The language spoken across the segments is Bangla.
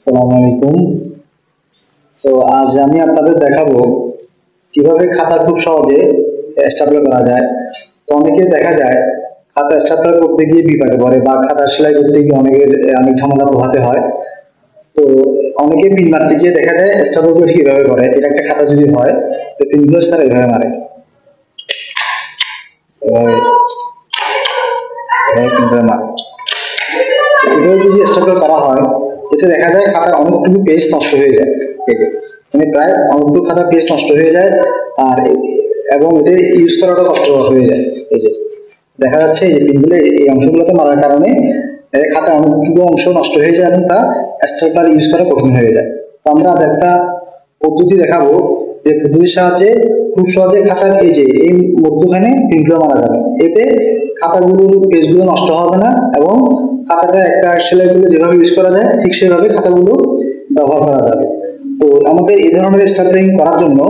আসসালামু আলাইকুম। তো আজ আমি আপনাদের দেখাবো কিভাবে খাতা খুব সহজে স্ট্যাপলার করা যায়। তো অনেকে দেখা যায় খাতা স্ট্যাপলার করতে গিয়ে বিপাকে পড়ে বা খাতা সেলাই করতে গিয়ে অনেক ঝামেলা পোহাতে হয়। তো অনেকে পিন মারতে গিয়ে দেখা যায় স্ট্যাপলার কিভাবে করে। এর একটা খাতা যদি হয় তো পিনগুলো তারা এভাবে মারে, এভাবে এভাবে পিনগুলো মারে। এভাবে যদি স্ট্যাপলার করা হয় এতে দেখা যায় খাতার অনেকটুকু পেজ নষ্ট হয়ে যায়। মানে প্রায় অনেকটুকু খাতার পেজ নষ্ট হয়ে যায় আর এবং এটা ইউজ করাটা কষ্টকর হয়ে যায়। এই যে দেখা যাচ্ছে এই যে পিনগুলো এই অংশগুলোতে মারার কারণে খাতার অনেকটুকু অংশ নষ্ট হয়ে যায় এবং তা স্ট্যাপলার ইউজ করা কঠিন হয়ে যায়। তো আমরা আজ একটা পদ্ধতি দেখাবো যে পদ্ধতির সাহায্যে খুব সহজে খাতার এই মধ্যখানে পিনগুলো মারা যাবে। এতে খাতাগুলোর পেজগুলো নষ্ট হবে না এবং খাতাটা একটা সেলাইগুলো যেভাবে ইউজ করা যায় ঠিক সেভাবে খাতাগুলো ব্যবহার করা যাবে। তো আমাদের এই ধরনের স্ট্যাপলারিং করার জন্য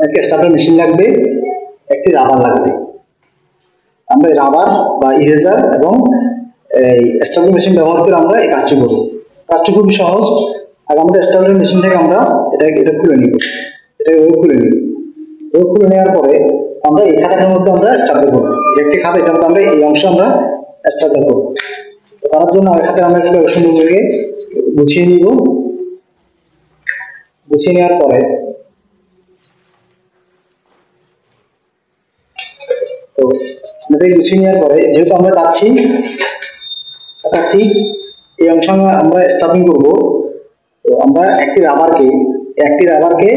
একটা স্ট্যাপলার মেশিন লাগবে, একটি রাবার লাগবে। আমরা রাবার বা ইরেজার এবং এই স্ট্যাপলার মেশিন ব্যবহার করে আমরা এই কাজটি করব। কাজটি খুবই সহজ। আর আমাদের স্ট্যাপলার মেশিন থেকে আমরা এটা খুলে নিব, এটাকে খুলে নিব। খুলে নেওয়ার পরে আমরা এই খাতাটার মধ্যে আমরা স্ট্যাপলার করবো। একটি খাতা, এটার মধ্যে আমরা এই অংশে আমরা স্ট্যাপলার করবো। তো তার জন্য ওই খাতাটা আমরা একটু সুন্দর করে গুছিয়ে নিব। গুছিয়ে নেওয়ার পরে যেহেতু আমরা চাচ্ছি খাতা ঠিক এই অংশ আমরা স্ট্যাপলিং করব, তো আমরা একটি রাবারকে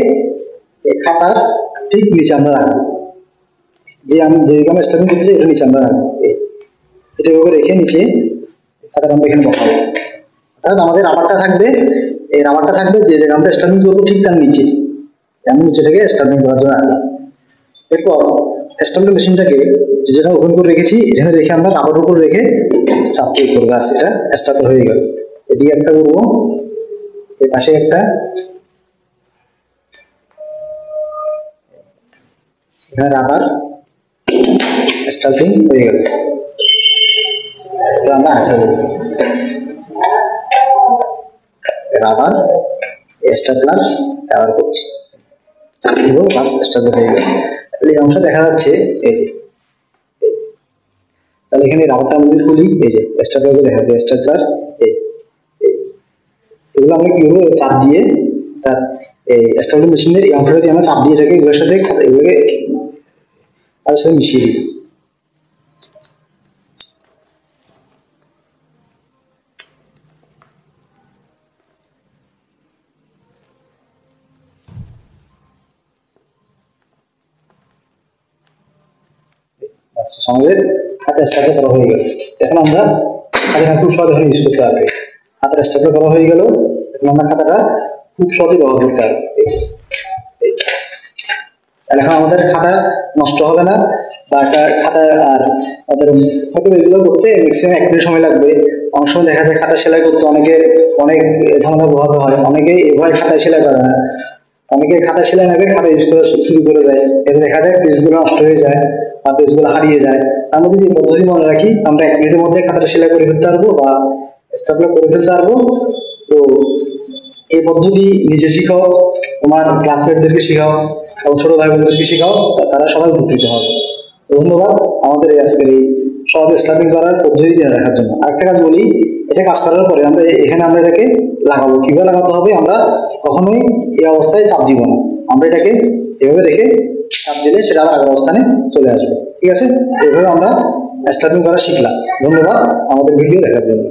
খাতার ঠিক নিচে আমরা রাখবো। যেদিকে আমরা স্ট্যাপলিং করছি এটা নিচে আমরা রাখবো। এটা এভাবে রেখে নিচে খাতাটা আমরা এখানে বসাবো। অর্থাৎ আমাদের রাবারটা থাকবে, এই রাবারটা থাকবে যে জায়গায় আমরা স্ট্যাপলিং করবো ঠিক তার নিচে। আমি নিচে থেকে স্ট্যাপলিং করার জন্য রাখলাম। এরপর স্ট্যাপলার মেশিনটাকে যেটা ওপেন করে রেখেছি এখানে রেখে আমরা রাবার উপর রেখে চাপ করবো। ব্যাস, এটা স্ট্যাপলার হয়ে গেল। এদিকে একটা করবো, এর পাশে একটা, এখানে রাবার স্ট্যাপলিং হয়ে গেল। আমরা আঠা দেবো, রাবার স্ট্যাপলার ব্যবহার করছি। বাস স্ট্যাপলার হয়ে গেল। এই অংশ দেখা যাচ্ছে এই যে, তাহলে এখানে রাবারটা আমরা খুলি, এই যে স্ট্যাপলার দেখা যাচ্ছে স্ট্যাপলার। এগুলো আমরা কি করবো, চাপ দিয়ে তার এই স্ট্যাপলার মেশিনের এই অংশটা দিয়ে আমরা চাপ দিয়ে এটাকে এগুলোর সাথে এগুলোকে তার সাথে মিশিয়ে দিই। আমাদের হাতের স্ট্যাপলার করা হয়ে গেল। এখন আমরা খাতাটা খুব সহজে ইউজ করতে পারবে। হাতের স্ট্যাপলার করা হয়ে গেল, এখন আমরা খাতাটা খুব সহজে ব্যবহার করতে পারবো। এখন আমাদের খাতা নষ্ট হবে না বা একটা খাতা আর আমাদের হয়তো এগুলো করতে ম্যাক্সিমাম 1 মিনিট সময় লাগবে। অনেক সময় দেখা যায় খাতা সেলাই করতে অনেক ঝামেলা পোহাতে হয়। অনেকে এভাবে খাতায় সেলাই করে না, অনেকে খাতা সেলাই না করে খাতা ইউজ করা শুরু করে দেয়। এতে দেখা যায় পেজগুলো নষ্ট হয়ে যায় বা পেজগুলো হারিয়ে যায়। আমরা যদি এই পদ্ধতি মনে রাখি আমরা 1 মিনিটের মধ্যে খাতাটা সেলাই করে ফেলতে পারবো বা স্ট্যাপলার করে ফেলতে পারবো। তো এই পদ্ধতি নিজে শিখাও, তোমার ক্লাসমেটদেরকে শিখাও এবং ছোট ভাই বোনদেরকে শিখাও, তারা সবাই উপকৃত হবে। ধন্যবাদ আমাদের আজকের এই সহজ স্ট্যাপলিং করার পদ্ধতি জেনে রাখার জন্য। আরেকটা কাজ বলি, এটা কাজ করার পরে আমরা এটাকে লাগাবো। কিভাবে লাগাতে হবে, আমরা কখনোই এই অবস্থায় চাপ দিব না। আমরা এটাকে এভাবে রেখে চাপ দিলে সেটা আবার আগের অবস্থানে চলে আসবে। ঠিক আছে, এভাবে আমরা স্ট্যাপলিং করা শিখলাম। ধন্যবাদ আমাদের ভিডিও দেখার জন্য।